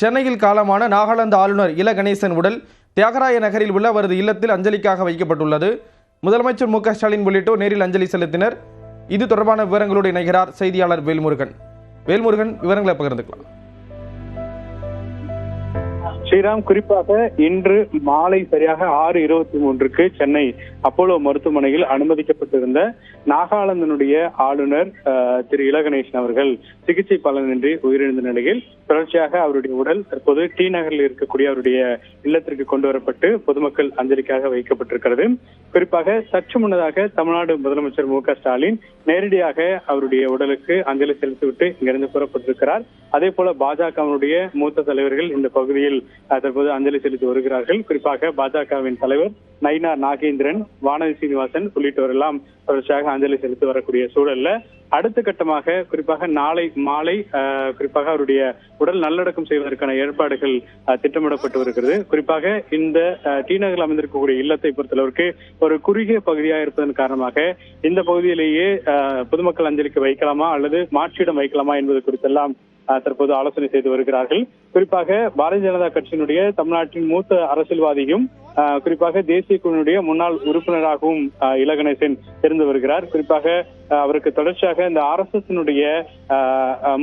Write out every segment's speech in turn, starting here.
சென்னையில் காலமான நாகாலாந்து ஆளுநர் இல கணேசன் உடல் தியாகராய நகரில் உள்ள அவரது இல்லத்தில் அஞ்சலிக்காக வைக்கப்பட்டுள்ளது. முதலமைச்சர் மு க ஸ்டாலின் உள்ளிட்டோர் நேரில் அஞ்சலி செலுத்தினர். இது தொடர்பான விவரங்களோடு இணைகிறார் செய்தியாளர் வேல்முருகன். வேல்முருகன், விவரங்களை பகிர்ந்துக்கலாம். ஸ்ரீராம், குறிப்பாக இன்று மாலை சரியாக 6:23க்கு சென்னை அப்போலோ மருத்துவமனையில் அனுமதிக்கப்பட்டிருந்த நாகாலாந்தினுடைய ஆளுநர் திரு இல கணேசன் அவர்கள் சிகிச்சை பலனின்றி உயிரிழந்த நிலையில் தொடர்ச்சியாக அவருடைய உடல் தற்போது டி நகரில் இருக்கக்கூடிய அவருடைய இல்லத்திற்கு கொண்டு வரப்பட்டு பொதுமக்கள் அஞ்சலிக்காக வைக்கப்பட்டிருக்கிறது. குறிப்பாக சற்று முன்னதாக தமிழ்நாடு முதலமைச்சர் மு க ஸ்டாலின் நேரடியாக அவருடைய உடலுக்கு அஞ்சலி செலுத்திவிட்டு இங்கிருந்து புறப்பட்டிருக்கிறார். அதே போல பாஜகவினுடைய மூத்த தலைவர்கள் இந்த பகுதியில் தற்போது அஞ்சலி செலுத்தி வருகிறார்கள். குறிப்பாக பாஜகவின் தலைவர் நயினார் நாகேந்திரன், வானதி சீனிவாசன் உள்ளிட்டோர் எல்லாம் தொடர்ச்சியாக அஞ்சலி செலுத்தி வரக்கூடிய சூழல்ல அடுத்த கட்டமாக குறிப்பாக நாளை மாலை குறிப்பாக அவருடைய உடல் நல்லடக்கம் செய்வதற்கான ஏற்பாடுகள் திட்டமிடப்பட்டு வருகிறது. குறிப்பாக இந்த டி நகரில் அமைந்திருக்கக்கூடிய இல்லத்தை பொறுத்தளவிற்கு ஒரு குறுகிய பகுதியாக இருப்பதன் காரணமாக இந்த பகுதியிலேயே பொதுமக்கள் அஞ்சலிக்கு வைக்கலாமா அல்லது மாற்றிடம் வைக்கலாமா என்பது குறித்தெல்லாம் தற்போது ஆலோசனை செய்து வருகிறார்கள். குறிப்பாக பாரதிய ஜனதா கட்சியினுடைய தமிழ்நாட்டின் மூத்த அரசியல்வாதியும் குறிப்பாக தேசிய குழுவினுடைய முன்னாள் உறுப்பினராகவும் இல கணேசன் இருந்து வருகிறார். குறிப்பாக அவருக்கு தொடர்ச்சியாக இந்த RSS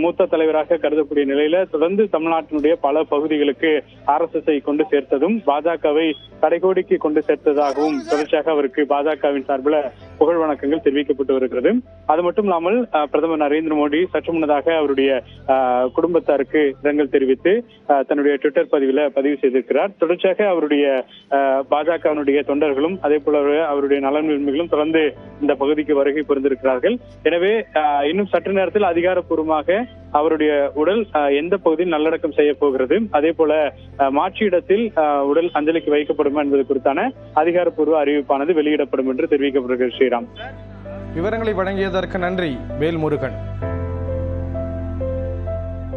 மூத்த தலைவராக கருதக்கூடிய நிலையில தொடர்ந்து தமிழ்நாட்டினுடைய பல பகுதிகளுக்கு RSS கொண்டு சேர்த்ததும் பாஜகவை கடைகோடிக்கு கொண்டு சேர்த்ததாகவும் தொடர்ச்சியாக அவருக்கு பாஜகவின் சார்பில் புகழ் வணக்கங்கள் தெரிவிக்கப்பட்டு வருகிறது. அது மட்டும் இல்லாமல் பிரதமர் நரேந்திர மோடி சற்று முன்னதாக அவருடைய குடும்பத்தாருக்கு இரங்கல் தெரிவித்து தன்னுடைய ட்விட்டர் பதிவு செய்திருக்கிறார். தொடர்ச்சியாக அவருடைய பாஜகவினுடைய தொண்டர்களும் அதே போல அவருடைய நலன் விரும்பிகளும் தொடர்ந்து இந்த பகுதிக்கு வருகை புரிந்திருக்கிறார்கள். எனவே இன்னும் சற்று நேரத்தில் அதிகாரப்பூர்வமாக அவருடைய உடல் எந்த பகுதியில் நல்லடக்கம் செய்ய போகிறது, அதே போல மாற்று இடத்தில் உடல் அஞ்சலிக்கு வைக்கப்படும் என்பது குறித்தான அதிகாரப்பூர்வ அறிவிப்பானது வெளியிடப்படும் என்று தெரிவிக்கப்படுகிறது. ஸ்ரீராம், விவரங்களை வழங்கியதற்கு நன்றி வேல்முருகன்.